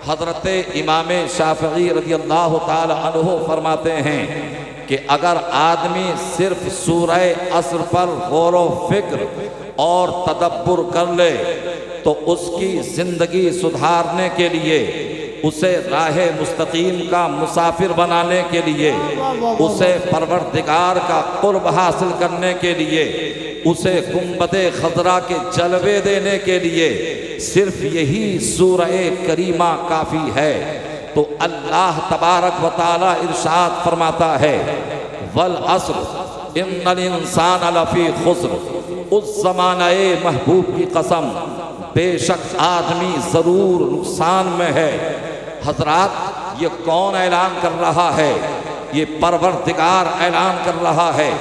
हज़रत इमाम शाफ़िई रज़ियल्लाहु ताला अन्हु फरमाते हैं कि अगर आदमी सिर्फ सूरह असर पर गौर व फिक्र और तदब्बुर कर ले तो उसकी ज़िंदगी सुधारने के लिए, उसे राह मुस्तकीम का मुसाफिर बनाने के लिए, उसे परवरदिगार का कुर्ब हासिल करने के लिए, उसे गुंबदे खज़रा के जलवे देने के लिए सिर्फ यही सूरह करीमा काफ़ी है। तो अल्लाह तबारक व तआला इरशाद फरमाता है, वल अस्र इन्नल इंसान लफ़ी खुस्र, उस ज़माने महबूब की कसम, बेशक आदमी ज़रूर नुकसान में है। हजरात, ये कौन ऐलान कर रहा है? ये परवरदिगार ऐलान कर रहा है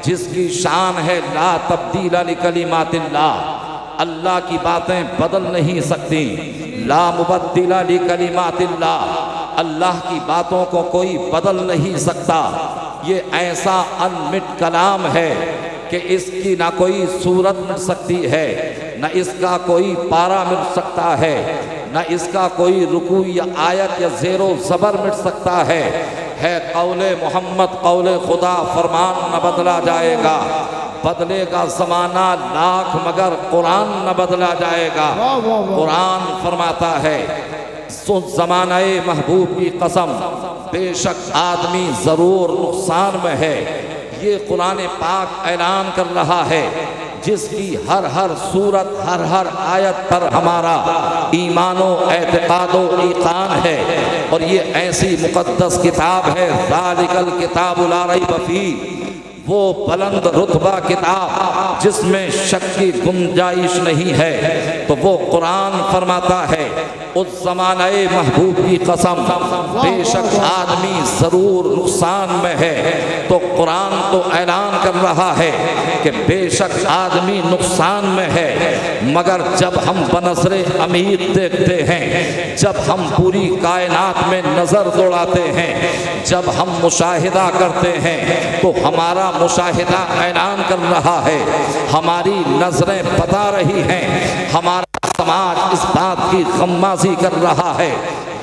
जिसकी शान है ला तब्दील लिकलिमातिल्लाह। अल्लाह की बातें बदल नहीं सकती। ला मुबद्दिल लिकलिमातिल्लाह, अल्लाह की बातों को कोई बदल नहीं सकता। ये ऐसा अनमिट कलाम है कि इसकी ना कोई सूरत मिल सकती है, न इसका कोई पारा मिल सकता है, न इसका कोई रुकू या आयत या ज़ेरो ज़बर मिट सकता है कौले मोहम्मद कौले खुदा, फरमान न बदला जाएगा। बदलेगा ज़माना लाख मगर कुरान न बदला जाएगा। कुरान फरमाता है, सो ज़माने महबूब की कसम, बेशक आदमी ज़रूर नुकसान में है। ये कुरान पाक ऐलान कर रहा है जिसकी हर हर सूरत, हर हर आयत पर हमारा ईमानो एतकादो ईकान है। और ये ऐसी मुक़द्दस किताब है, ज़ालिकल किताबु ला रैब फीह, वो बुलंद रुतबा किताब जिसमें शक की गुंजाइश नहीं है। तो वो कुरान फरमाता है, उस ज़माने महबूब की कसम, बेशक आदमी ज़रूर नुकसान में है। तो कुरान तो ऐलान कर रहा है कि बेशक आदमी नुकसान में है, मगर जब हम बनसरे अमीर देखते हैं, जब हम पूरी कायनात में नज़र दौड़ाते हैं, जब हम मुशाहिदा करते हैं, तो हमारा मुशाहिदा ऐलान कर रहा है, हमारी नज़रें बता रही हैं, हमारा समाज इस बात की गम्माज़ी कर रहा है,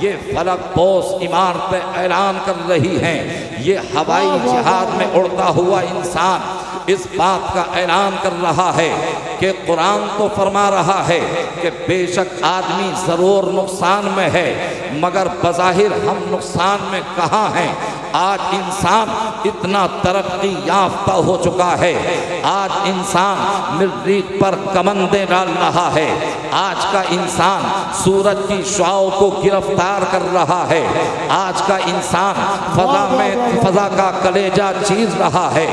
ये फलक पोस इमारतें ऐलान कर रही हैं, ये हवाई जहाज में उड़ता हुआ इंसान इस बात का ऐलान कर रहा है कि कुरान तो फरमा रहा है कि बेशक आदमी ज़रूर नुकसान में है, मगर बज़ाहिर हम नुकसान में कहाँ हैं। आज इंसान इतना तरक्की याफ्ता हो चुका है, आज इंसान मरीख पर कमंदे डाल रहा है, आज का इंसान सूरज की शुआओं को गिरफ्तार कर रहा है, आज का इंसान फजा का कलेजा चीर रहा है,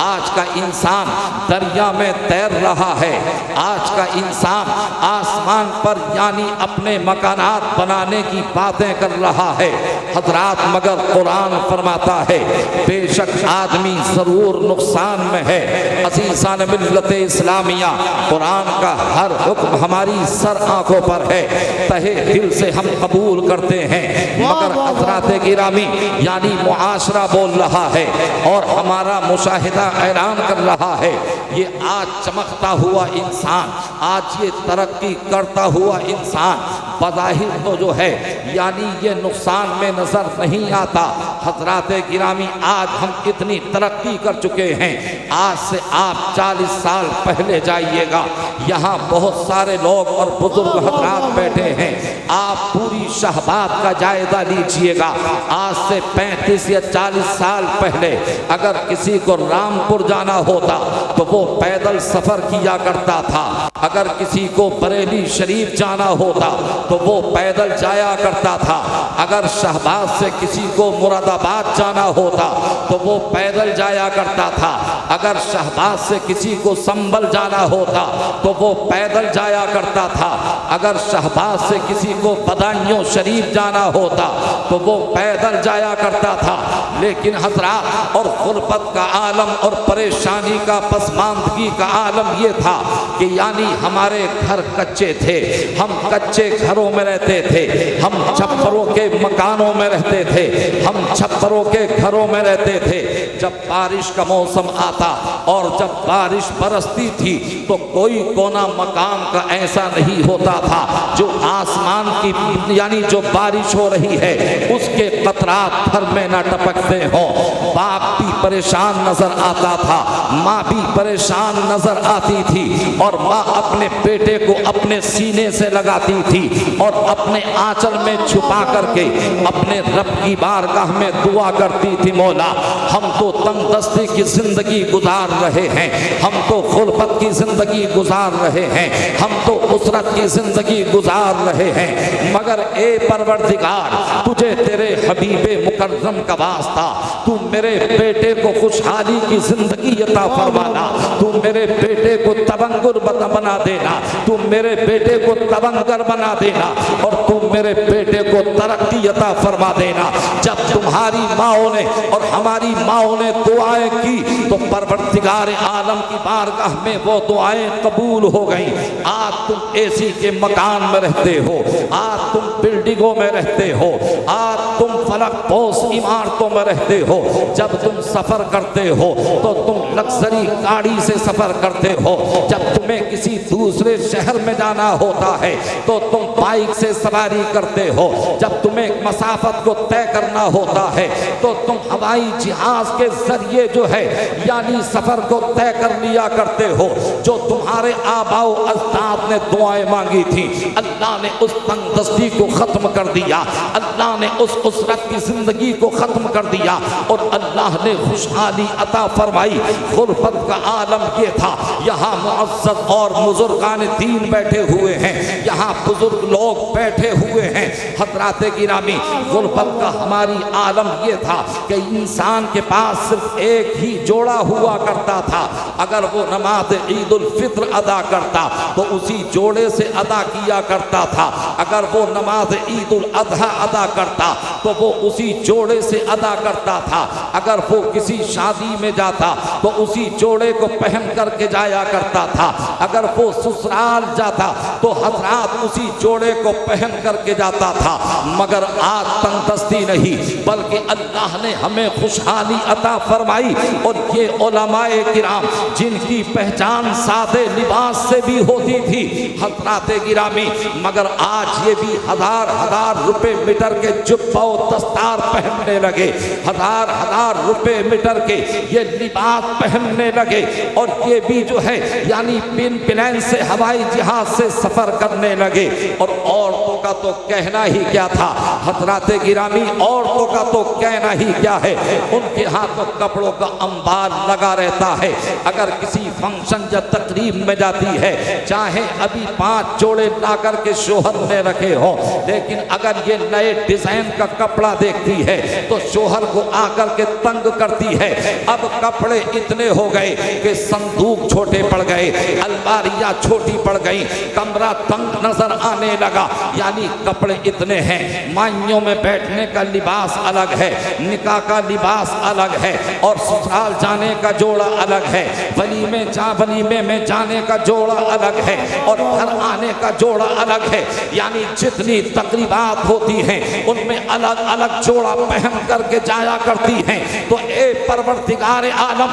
आज का इंसान दरिया में तैर रहा है, आज का इंसान आसमान पर यानी अपने मकानात बनाने की बातें कर रहा है। हजरात, मगर कुरान फरमाता है बेशक आदमी ज़रूर नुकसान में है। अज़ीज़ान मिल्लत इस्लामिया, कुरान का हर हुक्म हमारी सर आंखों पर है, तहे दिल से हम कबूल करते हैं, मगर हज़रात गिरामी यानी मुआशरा बोल रहा है और हमारा मुशाहिदा ऐलान कर रहा है, ये आज चमकता हुआ इंसान, आज ये तरक्की करता हुआ इंसान बज़ाहिर तो जो है यानी ये नुकसान में नज़र नहीं आता। हज़रात गिरामी, आज हम कितनी तरक्की कर चुके हैं। आज से आप 40 साल पहले जाइएगा, यहाँ बहुत सारे लोग और बुजुर्ग हज़रात बैठे हैं, आप पूरी शहबाद का जायज़ा लीजिएगा। आज से 35 या 40 साल पहले अगर किसी को रामपुर जाना होता तो वो पैदल सफ़र किया करता था, अगर किसी को बरेली शरीफ जाना होता तो वो पैदल जाया करता था, अगर शहबाज से किसी को मुरादाबाद जाना होता तो वो पैदल जाया करता था, अगर शहबाज से किसी को संभल जाना होता तो वो पैदल जाया करता था, अगर शहबाज से किसी को बदायूं शरीफ जाना होता तो वो पैदल जाया करता था। लेकिन हजरात, और गुर्बत का आलम और परेशानी का पसमानदगी का आलम ये था कि यानी हमारे घर कच्चे थे, हम कच्चे घरों में रहते थे, हम छप्परों के मकानों में रहते थे, हम छप्परों के घरों में रहते थे। जब बारिश का मौसम आता और जब बारिश बरसती थी तो कोई कोना मकान का ऐसा नहीं होता था जो आसमान की यानी जो बारिश हो रही है उसके कतरात घर में न टपकते हों। बाप भी परेशान नजर आता था, माँ भी परेशान नजर आती थी और माँ अपने बेटे को अपने सीने से लगाती थी और अपने आंचल में छुपा करके अपने रब की बारगाह में दुआ करती थी, मौला हम तो तंगदस्ती की जिंदगी गुजार रहे हैं, हम तो गुर्बत की जिंदगी गुजार रहे हैं, हम तो उसरत की जिंदगी गुजार रहे हैं, मगर ए परवरदिगार तुझे तेरे हबीबे मुकर्रम का वास्ता, तू मेरे बेटे को खुशहाली की जिंदगी अता फरमाना, तू मेरे बेटे को तबंगुर बना देना, तू मेरे बेटे को तबंगर बना देना और तू मेरे बेटे को तरक्की अता फरमा देना। जब तुम्हारी माओ ने और हमारी माओ ने दुआएं की तो परवरदिगार आलम की बारगाह में वो दुआएं कबूल हो गई। आज तुम एसी के मकान में रहते हो, आज तुम बिल्डिंगों में रहते हो, आज तुम फलक पोस इमारतों में रहते हो। जब तुम सफर करते हो तो तुम लग्जरी गाड़ी से सफर करते हो, जब तुम्हें किसी दूसरे शहर में जाना होता है तो तुम बाइक से सवारी करते हो, जब तुम्हें मसाफत को तय करना होता है तो तुम हवाई जहाज के जरिए जो है यानी सफर को तय कर लिया करते हो। जो तुम्हारे आबाओ अजदाद ने दुआएं मांगी थी, अल्लाह ने उस तंगदस्ती को खत्म कर दिया, अल्लाह ने उस उसरत की जिंदगी को खत्म कर दिया और अल्लाह ने खुशहाली अता फरमाई। गुर्बत का आलम ये था, यहाँ मुअज़्ज़ज़ और बुजुर्गान दीन बैठे हुए हैं, यहाँ बुजुर्ग लोग बैठे हुए हैं। हज़रात गिरामी, गुर्बत का हमारी आलम ये था कि इंसान के पास सिर्फ एक ही जोड़ा हुआ करता था। अगर वो नमाज ईद उल फित्र अदा करता तो उसी जोड़े से अदा किया करता था, अगर वो नमाज ईद उल अधा अदा करता तो वो उसी जोड़े से अदा करता था, अगर वो किसी शादी में जाता तो उसी जोड़े को पहन करके जाया करता था, अगर वो ससुराल जाता तो हजरात उसी जोड़े को पहन करके जाता था। मगर आज तंगदस्ती नहीं बल्कि अल्लाह ने हमें खुशहाली अता फरमाई और ये उलमाए किराम जिनकी पहचान सादे लिबास से भी होती थी हजरात गिरामी, मगर आज ये भी हजार हजार रुपए मीटर के जुब्बा और दस्तार पहनने लगे, हजार हजार रुपए मीटर के ये लिबास पहनने लगे और ये भी जो है यानी पिन प्लेन से हवाई जहाज से सफर करने लगे। और औरतों का तो कहना ही क्या था हजरात गिरामी, औरतों का तो कहना ही क्या है, उनके हाथ में कपड़ों का अंबार लगा रहता है। अगर किसी फंक्शन या तकरीब में जाती है, चाहे अभी 5 जोड़े ला करके शोहर ने रखे हो, लेकिन अगर ये नए डिजाइन का कपड़ा देखती है तो शोहर को आकर के तंग करती है। अब कपड़े इतने हो गए कि संदूक छोटे पड़ गए, अलमारियां छोटी पड़ गई, कमरा तंग नजर आने लगा। यानी कपड़े इतने हैं, माइयों में बैठने का लिबास अलग है, निकाह का लिबास अलग है और ससुराल जाने का जोड़ा अलग है, वलीमे में जाने का जोड़ा अलग है और घर आने का जोड़ा अलग है। यानी जितनी तकरीबात होती हैं उनमें अलग अलग जोड़ा पहन करके जाया करती हैं। तो ए परवरदिगार आलम,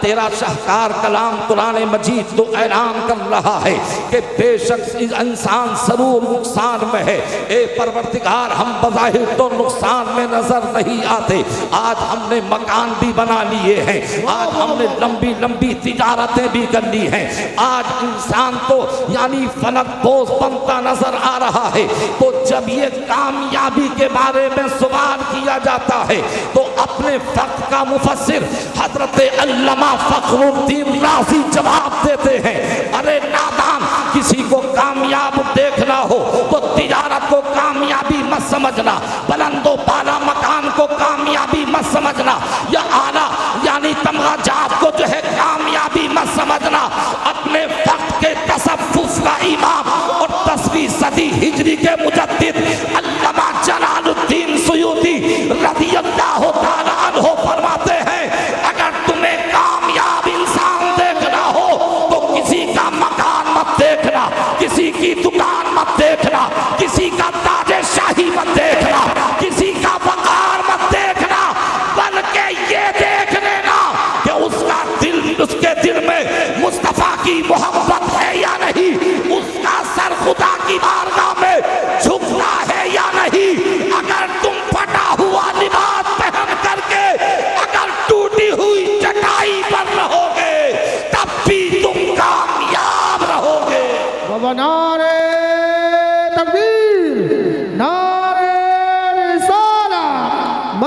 तेरा शाहकार कलाम कुरान मजीद तो ऐलान कर रहा है कि बेशक इंसान जरूर नुकसान में है। ए परवरदिगार, हम बज़ाहिर तो नुकसान में नजर नहीं आते। आज हमने मकान भी बना लिए हैं, आज हमने लंबी लंबी तिजारतें भी कर ली हैं, आज इंसान तो यानी फलक पोस बनता नजर आ रहा है। तो जब ये कामयाबी के बारे में सवाल किया जाता है तो अपने वक्त का मुफस्सिर हजरत अल्लामा फखरुद्दीन राज़ी जवाब देते हैं, अरे नादान, किसी को कामयाब देखना हो तो तिजारत को कामयाबी मत समझना, बुलंदो बाला मकान को कामयाबी मत समझना, या आला यानी तमगाजात को जो है कामयाबी मत समझना। अपने वक्त के तसव्वुफ का इमाम और 10वीं सदी हिजरी के मुजद्दिद अल्लामा जलालुद्दीन सुयूती रज़ियल्लाहु ताला अन्हु फरमाते हैं, अगर तुम्हें कामयाब इंसान देखना हो तो किसी का मकान मत देखना, किसी की दुकान मत देखना, किसी का ताजे शाही मत देखना,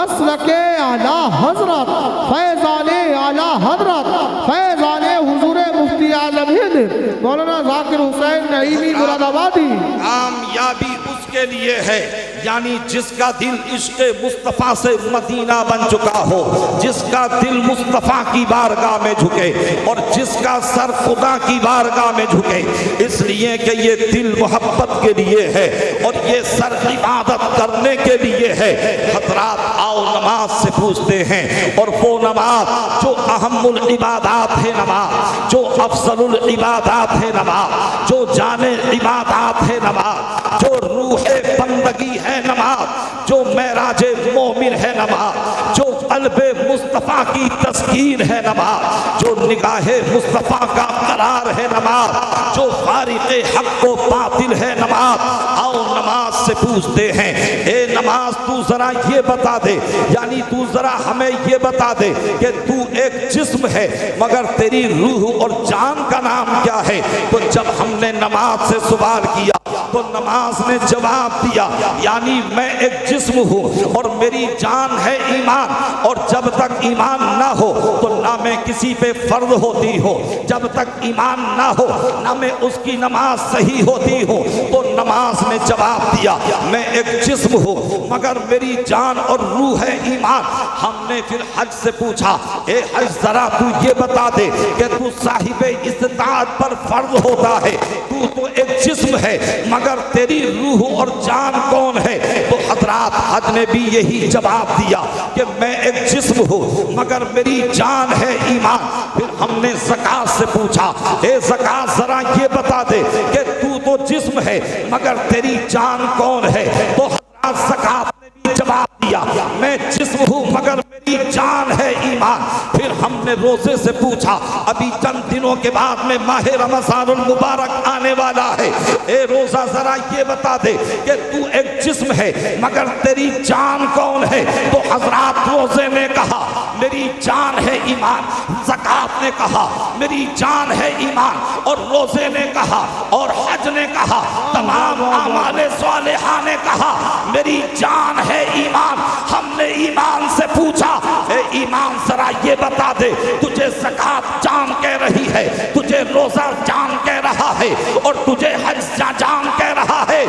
मसलके आला हजरत फैज़ाने आला हजरत फैज़ाने हुजूर मुफ्ती आज़म हिंद मौलाना ज़ाकिर हुसैन नईमी मुरादाबादी। कामयाबी उसके लिए है यानी जिसका दिल इश्क़ मुस्तफ़ा से मदीना बन चुका हो, जिसका दिल मुस्तफ़ा की बारगाह में झुके और जिसका सर खुदा की बारगाह में झुके। इसलिए कि ये दिल मोहब्बत के लिए है और ये सर इबादत करने के लिए है। हज़रात आओ नमाज से पूछते हैं, और वो नमाज जो अहमुल इबादात है, नमाज जो अफसलुल इबादात है, नमाज जो जाने इबादात है, नमाज जो रूहे बंदगी है, नमाज जो मेराजे मोमिन है, नमाज जो क़ल्बे मुस्तफ़ा की तस्कीन है, नमाज जो निगाहे मुस्तफ़ा का करार है, नमाज जो फारिक़े हक़ को बातिल है, नमाज। आओ नमाज से पूछते हैं, ए नमाज तू जरा ये बता दे, यानी तू जरा हमें ये बता दे कि तू एक जिस्म है मगर तेरी रूह और जान का नाम क्या है। तो जब हमने नमाज से सवाल किया तो नमाज ने जवाब दिया, यानी मैं एक जिस्म हूँ और मेरी जान है ईमान, और जब तक ईमान ना हो तो ना मैं किसी पे फर्ज होती हो, जब तक ईमान ना हो ना मैं उसकी नमाज सही होती हो। तो नमाज ने जवाब दिया, मैं एक जिस्म हूँ मगर मेरी जान और रूह है ईमान। हमने फिर हज से पूछा, ए हज जरा तू ये बता दे कि तू साहिबे इस्ताअत पर फर्ज होता है, तू तो एक जिस्म है मगर तेरी रूह और जान कौन है। तो हजरात हज ने भी यही जवाब दिया कि मैं एक जिस्म हूँ मगर मेरी जान है ईमान। फिर हमने ज़कात से पूछा, ए ज़कात जरा ये बता दे कि तू तो जिस्म है मगर तेरी जान कौन है। तो हजरात ज़कात ने भी जवाब दिया, मैं जिस्म हूँ मगर मेरी जान है ईमान। फिर हमने रोजे से पूछा, अभी चंद दिनों के बाद में माह रमज़ानुल मुबारक आने वाला है, ए रोजा जरा ये बता दे कि तू एक जिस्म है मगर तेरी जान कौन है। तो हजरात रोजे ने कहा मेरी जान है ईमान, ज़कात ने कहा मेरी जान है ईमान, और रोजे ने कहा और हज ने कहा, तमाम आमाले सालिहा ने कहा मेरी जान है ईमान। हमने ईमान से पूछा, ए ईमान जरा ये बता दे, तुझे ज़कात जान कह रही है, तुझे रोजा जान कह रहा है और तुझे हज जान कह रहा है,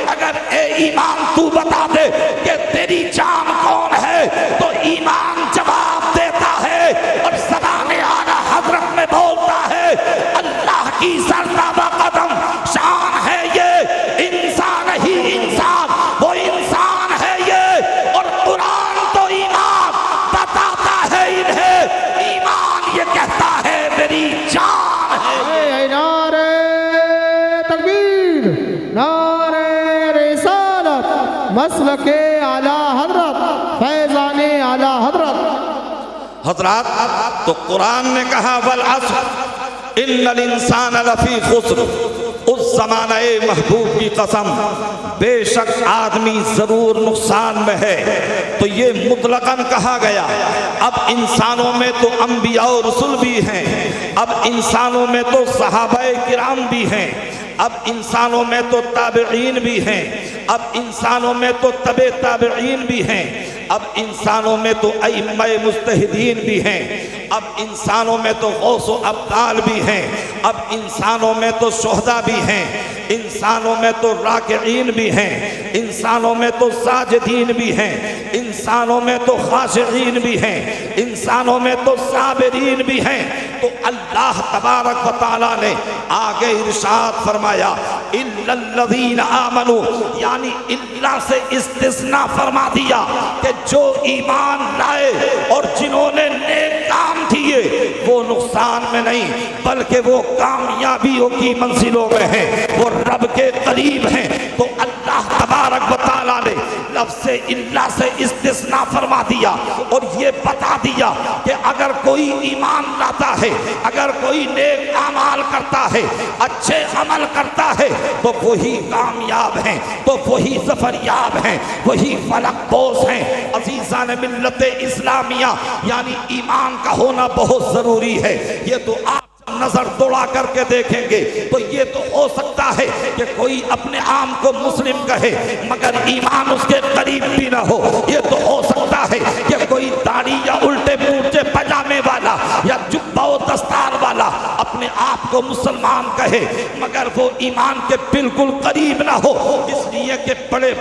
अगर ए ईमान तू बता दे कि तेरी जान कौन है। तो ईमान जवाब देता है और ज़बाने आला हज़रत में बोलता है, अल्लाह की सरताबा कदम शान है ये, इंसान ही इंसान वो इंसान है ये, और कुरान तो ईमान बताता है इन्हें, ईमान ये कहता है मेरी जान है। नारे तकबीर, नारे रिसालत, मसलके आला हजरत फैज़ाने आला हजरत। हजरात तो कुरान ने कहा वल अस्र इन्नल इंसान लफी खुस्र, उस ज़माने महबूब की कसम बेशक आदमी ज़रूर नुकसान में है। तो ये मुतलकन कहा गया। अब इंसानों में तो अंबिया और रसूल भी हैं, अब इंसानों में तो सहाबाए किराम भी हैं, अब इंसानों में तो ताबईन भी हैं, अब इंसानों में तो तबे ताबईन भी हैं, अब इंसानों में तो अइम्माए मुज्तहिदीन भी हैं, अब इंसानों में तो गौसो अब्दाल भी हैं, अब इंसानों में तो शुहदा भी हैं, इंसानों में तो राकिईन भी हैं, इंसानों में तो साजिदीन भी हैं, इंसानों में तो खाशिईन भी हैं, इंसानों में तो साबिरीन भी हैं। तो अल्लाह तबारक व तआला ने आगे इरशाद फरमाया इल्लल्लज़ीना आमनू, यानी इल्ला से इस्तिस्ना फरमा दिया कि जो ईमान लाए और जिन्होंने नेक काम किए वो नुकसान में नहीं बल्कि वो कामयाबियों की मंजिलों में हैं, वो रब के करीब हैं। तो अल्लाह तबारक व तआला ने लफ्ज़ इल्ला से इस्तिस्ना फरमा दिया और ये बता दिया कि अगर कोई ईमान लाता है, अगर कोई नेक अमाल करता है, अच्छे अमल करता है, तो वही कामयाब हैं, तो वही ज़फ़रयाब हैं, वही फलकपोश हैं। अज़ीज़ान मिल्लत इस्लामिया यानी ईमान का होना बहुत ज़रूरी है। ये तो आप नजर दौड़ा करके देखेंगे तो ये तो हो सकता है कि कोई अपने आम को मुस्लिम कहे मगर ईमान उसके करीब भी ना हो। ये तो हो सकता है आप को मुसलमान कहे मगर वो ईमान के बिल्कुल करीब ना हो, इसलिए कि बड़े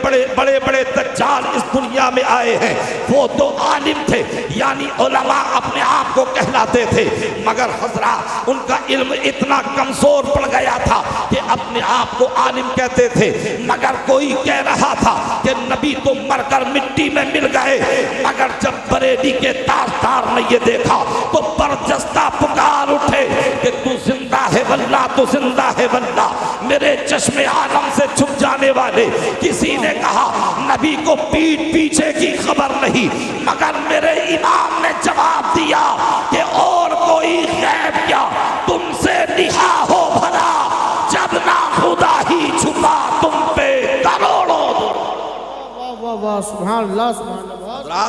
बड़े दज्जाल इस दुनिया में आए हैं। वो तो आलिम थे, यानी उलमा अपने आप को कहलाते थे, मगर हजरत उनका इल्म इतना कमजोर पड़ गया था कि अपने आप को आलिम कहते थे। मगर कोई कह रहा था कि नबी तो मरकर मिट्टी में मिल गए, मगर जब बरेली के तार ने ये देखा तो बरजस्ता पुकार उठे कि तू जिंदा है वल्लाह, तू जिंदा है वल्लाह। मेरे चश्मे आलम से छुप जाने वाले, किसी ने कहा नबी को पीठ पीछे की खबर नहीं, मगर मेरे इमाम ने जवाब दिया कि और कोई गैब क्या तुमसे लिखा हो भला, जब ना खुदा ही छुपा तुम पे करोड़ों। वाह वाह वाह, सुभान अल्लाह, सुभान अल्लाह,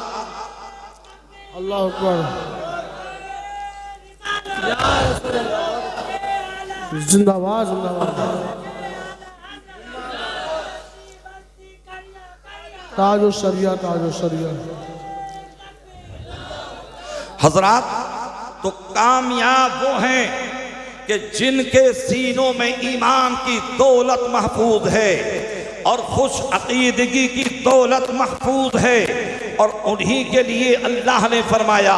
अल्लाह अकबर, जिंदाबाद जिंदाबाद। ताजो शरिया, ताजो शरिया। हजरात, तो कामयाब वो हैं कि जिनके सीनों में ईमान की दौलत महफूज है और खुश अकीदगी की दौलत महफूज है, और उन्हीं के लिए अल्लाह ने फरमाया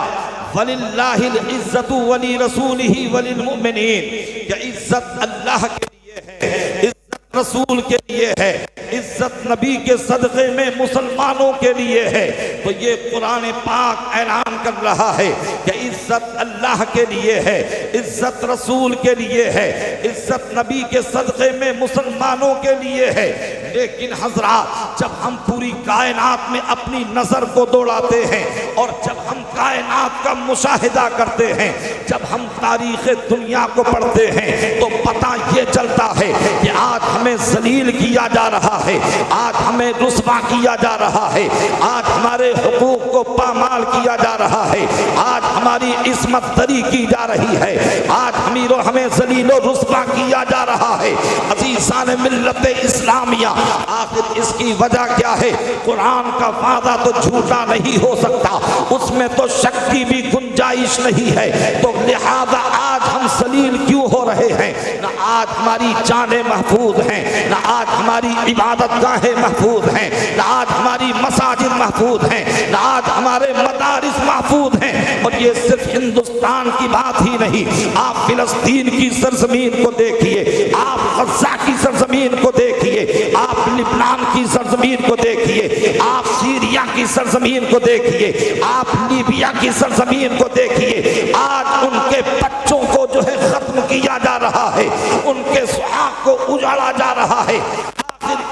वलिल्लाहिल इज्जतु वली रसूलिही वलिल मुमिनीन, कि इज्जत अल्लाह के लिए है, इज्जत रसूल के लिए है, इज्जत नबी के सदक़े में मुसलमानों के लिए है। तो ये कुरान पाक ऐलान कर रहा है कि इज्जत अल्लाह के लिए है, इज्जत रसूल के लिए है, इज्जत नबी के सदक़े में मुसलमानों के लिए है। लेकिन हजरात, जब हम पूरी कायनात में अपनी नज़र को दौड़ाते हैं और जब हम कायनात का मुशाहिदा करते हैं, जब हम तारीख़ दुनिया को पढ़ते हैं, तो पता ये चलता है कि आज हमें जलील किया जा रहा है, आज हमें रुस्वा किया जा रहा है, आज हमारे हुकूक को पामाल किया जा रहा है, आज हमारी इस्मत दरी की जा रही है, आज हमें जलीलो रुस्वा किया जा रहा है। अज़ीज़ान मिल्लत इस्लामिया, आखिर इसकी वजह क्या है? कुरान का वादा तो झूठा नहीं हो सकता, उसमें तो शक की भी गुंजाइश नहीं है। तो लिहाजा आज हम जलील क्यों हो रहे हैं? ना आज हमारी जानें महफूज हैं, ना आज हमारी इबादत गाहें महफूज हैं, ना आज हमारी मसाजिद महफूज हैं, ना आज हमारे मदारिस महफूज हैं। और ये सिर्फ हिंदुस्तान की बात ही नहीं, आप फिलिस्तीन की सरजमीन को देखिए, आप गज़ा की सरजमीन को देखिए, आप लिबनान की सरजमीन को देखिए, आप सीरिया की सरजमीन को देखिए, आप लीबिया की सरजमीन को देखिए। आज उनके बच्चों को जो है खत्म किया जा रहा है, उनके सुहाग को उजाड़ा जा रहा है।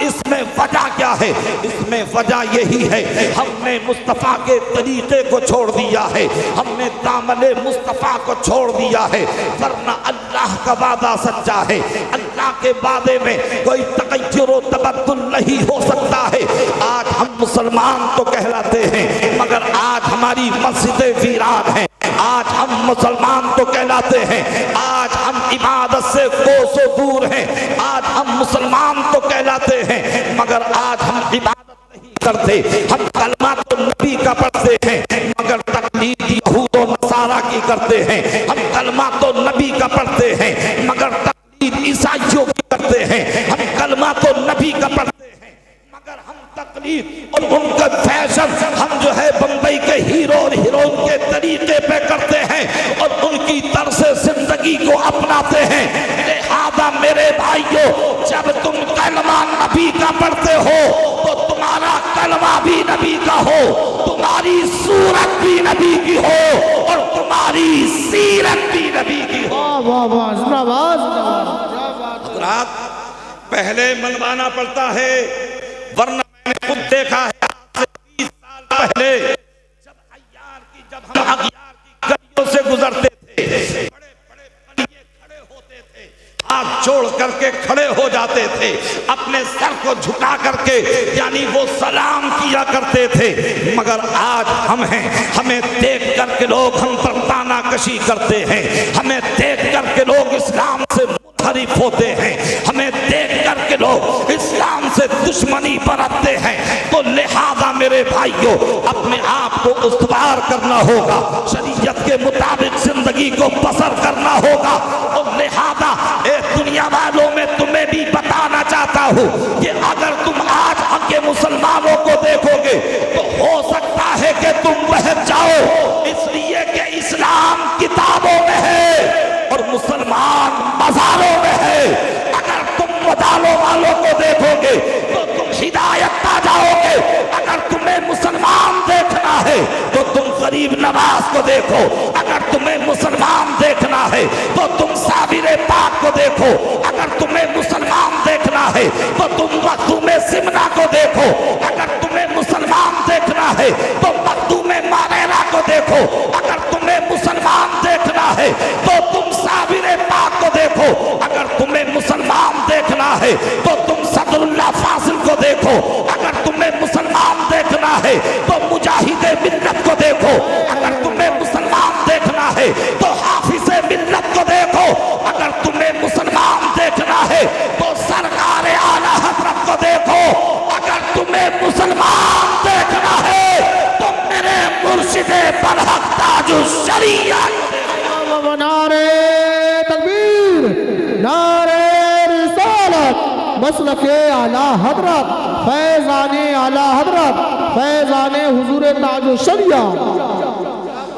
इसमें वजह क्या है? इसमें वजह यही है, हमने मुस्तफ़ा के तरीके को छोड़ दिया है, हमने दामले मुस्तफ़ा को छोड़ दिया है। वरना अल्लाह का वादा सच्चा है, अल्लाह के वादे में कोई तगय्युर व तबद्दुल नहीं हो सकता है। आज हम मुसलमान तो कहलाते हैं, मगर आज हमारी मस्जिदें वीरान हैं। आज हम मुसलमान तो कहलाते हैं, आज हम इबादत से कोसों दूर हैं। आज हम मुसलमान तो कहलाते हैं, मगर आज हम इबादत नहीं करते। हम कलमा तो नबी का पढ़ते हैं, मगर तकलीद यहूद और नसारा की करते हैं। हम कलमा तो नबी का पढ़ते हैं, मगर तकलीद ईसाइयों की करते हैं। हम कलमा तो नबी का पढ़ते हैं, मगर हम तकलीद और उनका फैशन हम जो है बंबई के हीरो और हीरोइन के तरीके पे करते हैं और उनकी तरस जिंदगी को अपनाते हैं। लिहाजा मेरे भाइयों, जब तुम कलमा नबी का पढ़ते हो तो तुम्हारा कलमा भी नबी का हो, तुम्हारी सूरत भी नबी की हो और तुम्हारी सीरत भी नबी की हो। वाह वाह, जिंदाबाद जिंदाबाद। हज़रात, पहले मनवाना पड़ता है, वरना मैंने खुद देखा है आज से 20 साल पहले जब हम अगियार की गलियों से गुजरते थे, बड़े बड़े बलिए खड़े होते थे, हाथ जोड़ करके खड़े हो जाते थे, अपने सर को झुका करके यानी वो सलाम किया करते थे। मगर आज हम हैं, हमें देख करके लोग हम पर तानाकशी करते हैं, हमें देख करके लोग इस्लाम से मुनहरिफ होते हैं, हमें देख करके लोग इस्लाम से दुश्मनी बरतते हैं। तो लिहाजा मेरे भाइयों, अपने आप को उस्तवार करना होगा, शरीयत के मुताबिक जिंदगी को बसर करना होगा और लिहाजा हूँ कि अगर तुम आज के मुसलमानों को देखोगे तो हो सकता है कि तुम बहक जाओ, इसलिए कि इस्लाम किताबों में है और मुसलमान मज़ारों में है। अगर तुम मदालों वालों को देखोगे तो तुम हिदायत पा जाओगे। अगर तुम्हें मुसलमान देखना है तो तुम गरीब नवाज को देखो, अगर तुम्हें मुसलमान देखना है तो तुम साबिरे पाक को देखो, अगर तुम्हें मुसलमान देखना है तो तुम मखदूमे सिमना को देखो, अगर तुम्हें मुसलमान देखना है तो मखदूमे मारेरा को देखो, अगर तुम्हें मुसलमान देखना है तो तुम साबिरे पाक को देखो, अगर तुम्हें मुसलमान देखना है तो तुम सदरुल्लाह फासिल को देखो, अगर तुम्हें मुसलमान देखना है तो मुजाहिदे मिल्लत को देखो, अगर तुम्हें मुसलमान देखना है तो हाफिज़े मिल्लत को देखो, अगर तुम्हें मुसलमान देखना है तो सरकारे आला हज़रत को देखो, अगर तुम्हें मुसलमान देखना है तो मेरे मुर्शिदे बरहक ताजुश शरीयत। नारे तकबीर, नारे रिसालत, मसलके आला हज़रत, फैज़ाने आला हज़रत, फैज़ाने हुज़ूर ताजुश शरीयत।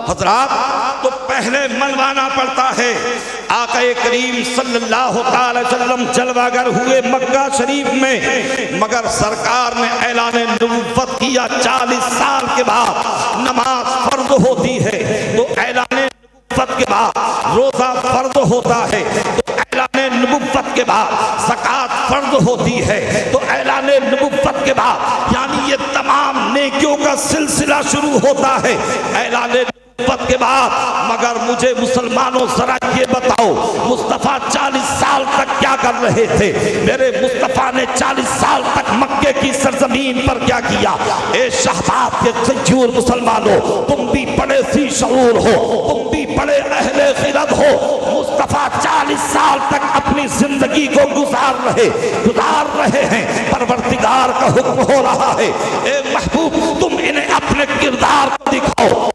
हजरात, तो पहले मनवाना पड़ता है। आक़ा करीम सल्लल्लाहु अलैहि वसल्लम जलवागर हुए मक्का शरीफ में, मगर सरकार ने ऐलान नबुव्वत किया 40 साल के बाद नमाज फर्ज होती है, तो ऐलान नबुव्वत के बाद रोजा फर्ज होता है, तो ऐलान नबुव्वत के बाद ज़कात फर्ज होती है, तो ऐलान नबुव्वत के बाद यानी ये तमाम नेकियों का सिलसिला शुरू होता है ऐलान के बाद। मगर मुझे मुसलमानों जरा ये बताओ, मुस्तफ़ा 40 साल तक क्या कर रहे थे? मेरे मुस्तफ़ा ने 40 साल तक मक्के की सरजमीन पर क्या किया? ए शहबाब के सज्जूर मुसलमानों, तुम भी बड़े सी शऊर हो, तुम भी बड़े अहले गिरद हो। मुस्तफ़ा 40 साल तक अपनी जिंदगी को गुजार रहे हैं, परवरदिगार का हुक्म हो रहा है, ए महबूब तुम इन्हें अपने किरदार को दिखाओ,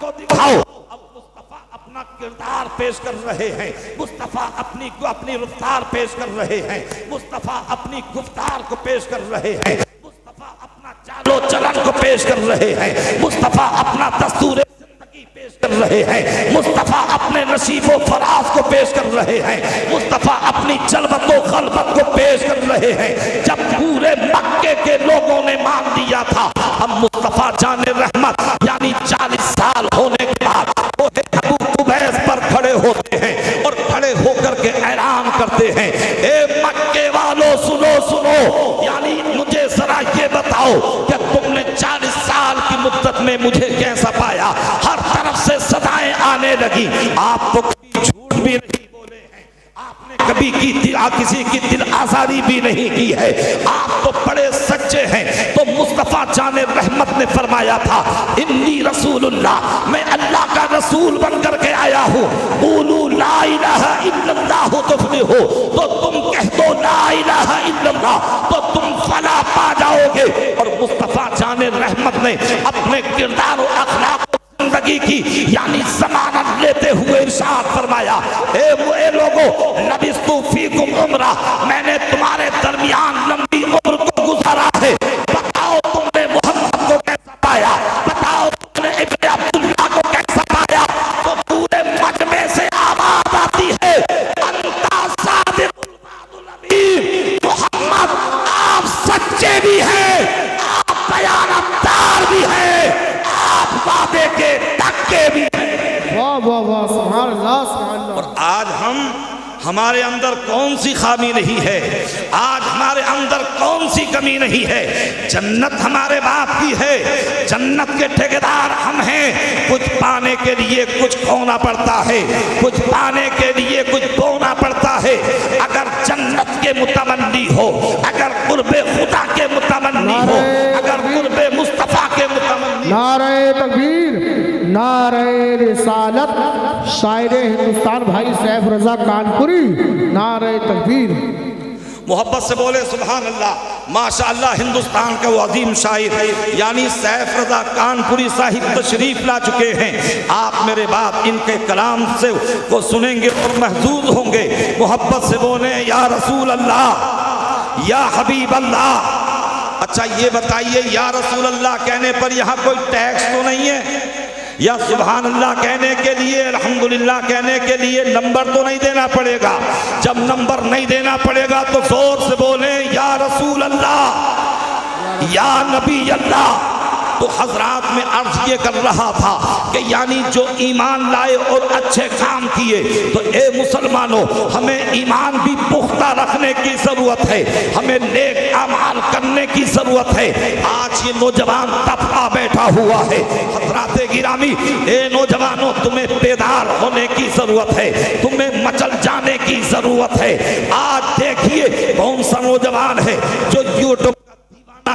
को दिखाओ। अब मुस्तफा अपना किरदार पेश कर रहे हैं, मुस्तफा अपनी रफ्तार पेश कर रहे हैं, मुस्तफा अपनी गुफ्तार को पेश कर रहे हैं, मुस्तफा अपना चालो चलन को पेश कर रहे हैं, मुस्तफा अपना दस्तूर जिंदगी पेश कर रहे हैं, मुस्तफा अपने नसीबो फराज को पेश कर रहे हैं, मुस्तफा अपनी जलबतो खलबत को पेश कर रहे हैं। जब पूरे मक्के के लोगों ने मान लिया था, हम मुस्तफा जाने रहमत यानी 40 साल होने के बाद अबू कुबैस पर खड़े होते हैं और खड़े होकर के ऐलान करते हैं, ए मक्के वालों सुनो सुनो, यानी मुझे जरा ये बताओ कि तुमने 40 साल की मुद्दत में मुझे कैसा पाया? हर तरफ से सदाएं आने लगी, आप तो झूठ भी नहीं बोले हैं, आपने कभी किसी की दिल आजारी भी नहीं की है, आप तो बड़े सच्चे हैं। तो मुस्तफा जाने रहमत ने फरमाया था, इन्नी रसूलुल्लाह, मैं अल्लाह का रसूल बन करके आया हूँ, बोलू ला इलाहा इल्लल्लाह तुफ्लिहू, तो तुम कह दो ला इलाहा इल्लल्लाह तो तुम फला पा जाओगे। और मुस्तफा जाने रहमत ने अपने किरदार और अखलाक जिंदगी की यानी जमानत लेते हुए इरशाद फरमाया, ए लोगों, लबिस्तु फीकुम उम्रा, मैंने तुम्हारे दरमियान लंबी उम्र को गुजारा है, बताओ तुमने मोहम्मद को कैसा पाया, बताओ तुमने इब्ने अब्दुल्लाह को कैसा पाया? तो पूरे मजमे से आवाज आती है, अंता सादिकुल वादुल अमीन, मोहम्मद आप सच्चे भी हैं, आप बयानतदार भी हैं, आप वादे के टक्के भी हैं। वाह वाह वाह, सुभान अल्लाह सुभान अल्लाह। और आज हमारे अंदर कौन सी खामी नहीं है, आज हमारे अंदर कौन सी कमी नहीं है? जन्नत हमारे बाप की है, जन्नत के ठेकेदार हम हैं। कुछ पाने के लिए कुछ खोना पड़ता है, कुछ पाने के लिए कुछ बोना पड़ता है। अगर जन्नत के मुतमन्नी हो, अगर कुर्बे खुदा के मुतमन्नी हो, अगर कुर्बे मुस्तफा के मुतमन्नी, नारे तकबीर, नारे रिसालत, शायर हिंदुस्तान भाई सैफ रजा कानपुरी, नारे तकबीर। मोहब्बत से बोले सुभान अल्लाह, माशाअल्लाह। हिंदुस्तान का वो अजीम शायर यानी सैफ रजा कानपुरी साहिब तशरीफ ला चुके हैं। आप मेरे बाप इनके कलाम से वो सुनेंगे और महजूज होंगे। मोहब्बत से बोले या रसूल अल्लाह, या हबीब अल्लाह। अच्छा ये बताइए, या रसूल अल्लाह कहने पर यहाँ कोई टैक्स तो नहीं है? या सुभान अल्लाह कहने के लिए, अल्हम्दुलिल्लाह कहने के लिए नंबर तो नहीं देना पड़ेगा? जब नंबर नहीं देना पड़ेगा तो जोर से बोले या रसूल अल्लाह, या नबी अल्लाह। तो हजरात में अर्ज ये कर रहा था कि यानी जो ईमान लाए और अच्छे काम किए, तो ए मुसलमानों, हमें ईमान भी पुख्ता रखने की जरूरत है, हमें नेक अमाल करने की जरूरत है। आज ये नौजवान तबका बैठा हुआ है, हजरात गिरामी, ए नौजवानों, तुम्हें बेदार होने की जरूरत है, तुम्हें मचल जाने की जरूरत है। आज देखिए कौन सा नौजवान है जो यूट्यूब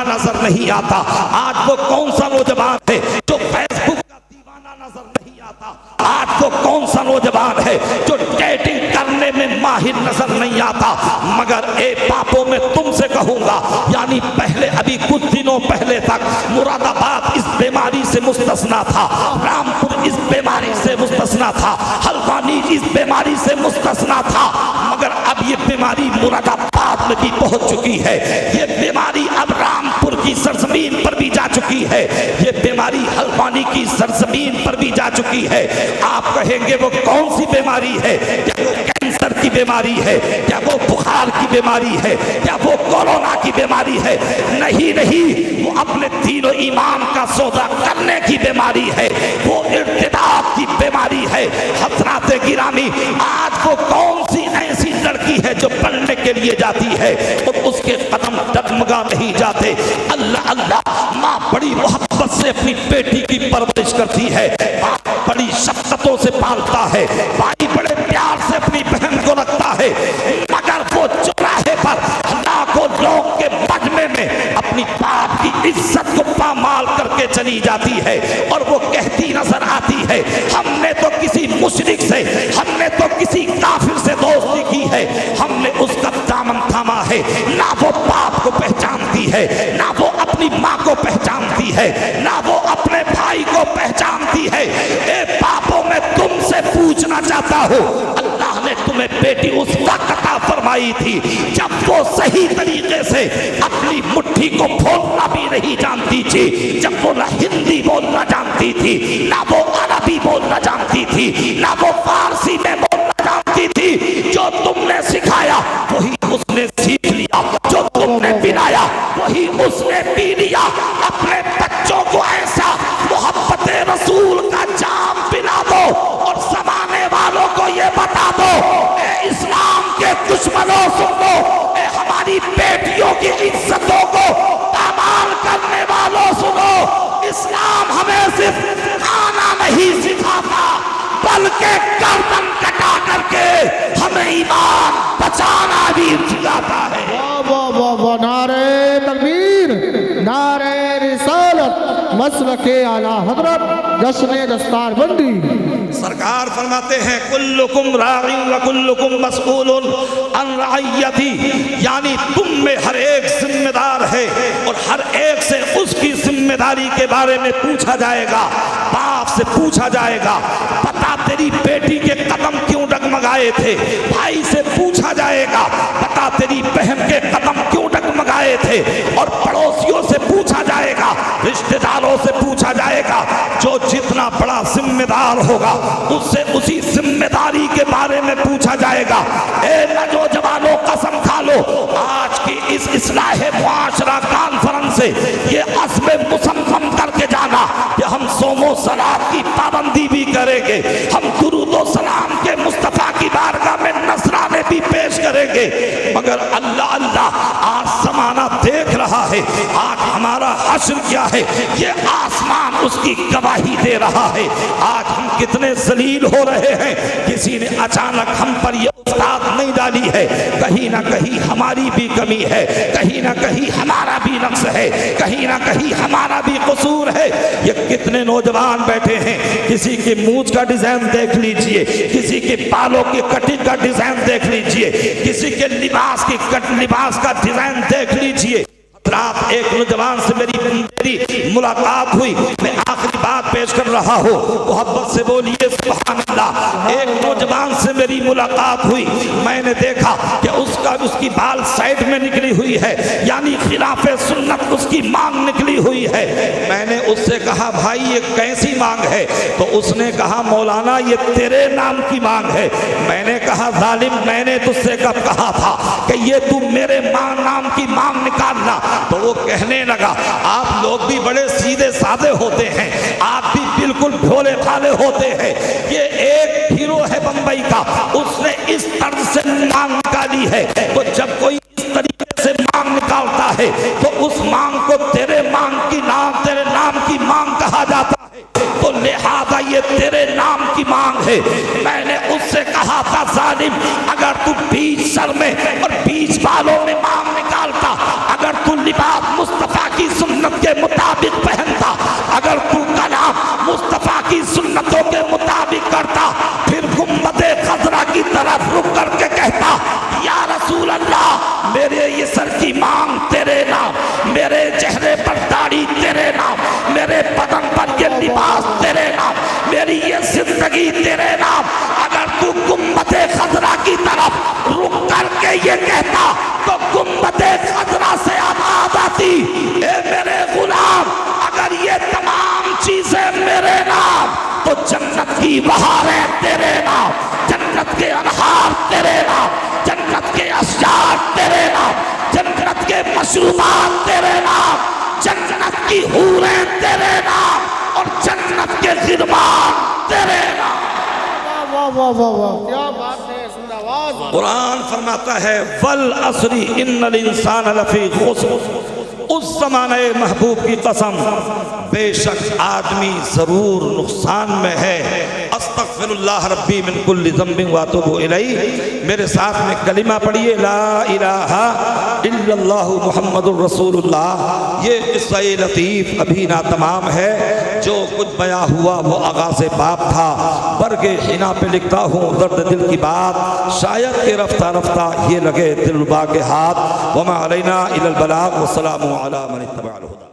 नजर नहीं आता, आज वो कौन सा नौजवान है जो फेसबुक का दीवाना नजर नहीं आता, आज वो कौन सा नौजवान है जो डेटिंग करने में माहिर नजर नहीं आता। मगर ए पापों में तुमसे कहूंगा, यानी पहले अभी कुछ दिनों पहले तक मुरादाबाद इस बीमारी से मुस्तस्ना था, रामपुर इस बीमारी से मुस्तस्ना था, हल्द्वानी इस बीमारी से मुस्तस्ना था, मगर अब ये बीमारी मुरादाबाद में भी पहुंच चुकी है, ये बीमारी अब रामपुर की सरजमीन पर भी जा चुकी है, ये बीमारी हल्द्वानी की सरजमीन पर भी जा चुकी है। आप कहेंगे वो कौन सी बीमारी है? क्या वो कैंसर की बीमारी है? क्या वो बुखार की बीमारी है? क्या वो कोरोना की बीमारी है? नहीं नहीं, वो अपने दीन और ईमान का सौदा करने की बीमारी है, वो इर्तिदाद की बीमारी है। हज़रात गिरामी, आज वो कौन सी ऐसी लड़की है जो पढ़ने के लिए जाती है और उसके कदम डगमगा नहीं जाते? अल्लाह अल्लाह, माँ बड़ी मोहब्बत से अपनी बेटी की परवरिश करती है, बाप बड़ी शफ़क़तों से पालता है, भाई बड़े प्यार से अपनी बहन को रखता है, मगर वो चौराहे पर लाखों लोग के मजमे में अपनी बाप की इज्जत को पामाल करके चली जाती है और वो कहती नजर आती है, हमने तो किसी मुशरिक से, हमने तो किसी काफिर से दोस्ती की है, हमने उसका दामन थामा है। ना वो बाप को पहचानती है, ना वो अपनी माँ को पहचानती है, ना वो अपने भाई को पहचानती है। ए पापों में तुमसे पूछना चाहता हूँ, अल्लाह ने तुम्हें बेटी उस वक्त अता फरमाई थी जब वो सही तरीके से अपनी मुट्ठी को बोलना भी नहीं जानती थी, जब वो ना हिंदी बोलना जानती थी, ना वो अरबी बोलना जानती थी, ना वो फारसी में बोलना जानती थी। जो तुमने सिखाया वही उसने सीख लिया, जो तुमने पिलाया वही उसने पी लिया। अपने बच्चों को ऐसा मोहब्बत रसूल का जाम पिला दो और जमाने वालों को ये बता दो, ए इस्लाम के दुश्मनों सुनो, ए हमारी बेटियों की इज्जतों को पामाल करने वालों सुनो, इस्लाम हमें सिर्फ खाना नहीं सिखाता बल्कि गर्दन कटा करके हमें ईमान बचाना भी सिखाता है। वाह वाह वाह, नारे तकबीर, नारे रिसालत, मसलके आला हजरत, जश्न दस्तारबंदी। सरकार फरमाते हैं कुल्लुकुम राइन व कुल्लुकुम मसऊलुन अन रइयती, यानी तुम में हर एक जिम्मेदार है और हर एक से उसकी जिम्मेदारी के बारे में पूछा जाएगा। बाप से पूछा जाएगा, बता तेरी बेटी के कदम क्यों डगमगाए थे? भाई से पूछा जाएगा, बता तेरी बहन के कदम क्यों डगमगाए थे? और पड़ोसियों से पूछा जाएगा, रिश्तेदारों से पूछा जाएगा। जो जितना बड़ा जिम्मेदार होगा उससे उसी जिम्मेदारी के बारे में पूछा जाएगा। ए नौजवानों, कसम खा लो, आज की इस इस्लाह मुआशरा कॉन्फ्रेंस से ये अज़्म मुसम्मम करके जाना कि हम सोमो सलात की पाबंदी भी करेंगे, हम दुरूद व सलाम के मुस्तफ़ा की बारगाह में नज़राने भी पेश करेंगे। मगर अल्लाह अल्लाह, आज ज़माना देख रहा है, आज हमारा हश्र क्या है ये आसमान उसकी गवाही दे रहा है। आज हम कितने जलील हो रहे हैं, किसी ने अचानक हम पर ये उस्ताद नहीं डाली है, कहीं ना कहीं हमारी भी कमी है, कहीं ना कहीं हमारा भी नक्स है, कहीं ना कहीं हमारा भी कसूर है। ये कितने नौजवान बैठे हैं, किसी की मूंछ का डिजाइन देख लीजिए, किसी के बालों की कटिंग का डिजाइन देख लीजिए, किसी के लिबास का डिजाइन देख लीजिए। रात एक नौजवान से मेरी मुलाकात हुई। मैं आखिरी बात पेश कर रहा हूँ, मोहब्बत से बोलिए सुभान अल्लाह। एक नौजवान से मेरी मुलाकात हुई, मैंने देखा कि उसकी बाल साइड में निकली हुई है, यानी खिलाफे सुन्नत उसकी मांग निकली हुई है। मैंने उससे कहा भाई ये कैसी मांग है? तो उसने कहा मौलाना ये तेरे नाम की मांग है। मैंने कहा जालिम, मैंने तुझसे कब कहा था कि ये तू मेरे नाम की मांग निकालना? तो वो कहने लगा आप लोग भी बड़े सीधे साधे होते हैं, आप भी बिल्कुल भोले भाले होते हैं। ये एक हीरो है बंबई का, उसने इस तर्ज से मांग निकाली है। तो जब कोई इस तरीके से मांग निकालता है तो उस मांग को तेरे नाम की मांग कहा जाता है। तो लिहाजा ये तेरे नाम की मांग है। मैंने उससे कहा था जालिम, अगर तू बीच सर में और बीच बालों में मांग निकालता, अगर तू लिबास मुस्तफा की सुन्नत के मुताबिक पहनता, अगर तू कलाम मुस्तफा की सुन्नतों के मुताबिक करता, फिर गुम्बदे खजरा की तरफ रुक करके कहता या रसूल अल्लाह मेरे ये सर की मांग तेरे नाम, मेरे चेहरे पर दाढ़ी तेरे नाम, मेरे बदन पर ये लिबास तेरे नाम, मेरी ये जिंदगी तेरे नाम। अगर तू गुम्बदे खजरा की तरफ रुक करके ये कहता तो गुम्बदे खजरा से आवाज आती, ए मेरे गुलाम अगर ये तमाम चीजें मेरे नाम तो जन्नत की बहारें तेरे नाम, जन्नत के अनहार तेरे नाम, जन्नत के अशजार तेरे नाम, जन्नत के मशरूबात तेरे नाम, जन्नत की हूरें तेरे नाम और जन्नत के खिदमत तेरे नाम। वाह वाह वाह वाह, क्या बात है, जिंदाबाद। कुरान फरमाता है वल असरी इन्नल इंसान लफी खुस्र, उस ज़माने महबूब की कसम बेशक आदमी जरूर नुकसान में है। अस्तगफिरुल्लाह रब्बी मिन कुल्लि ज़ंबिन व अतूबु इलैहि। मेरे साथ में कलिमा पढ़िए ला इलाहा इल्लल्लाहु मुहम्मदुर रसूलुल्लाह। ये किस्सा लतीफ़ अभी ना तमाम है, जो कुछ बयां हुआ वो आगाज़ बाप था। बरगे हिना पे लिखता हूँ दर्द दिल की बात, शायद के रफ्ता रफ्ता ये लगे दिलरुबा के हाथ। वमा अलैना इल्लल बलाग वस्सलामु अला मन इत्तबअल हुदा।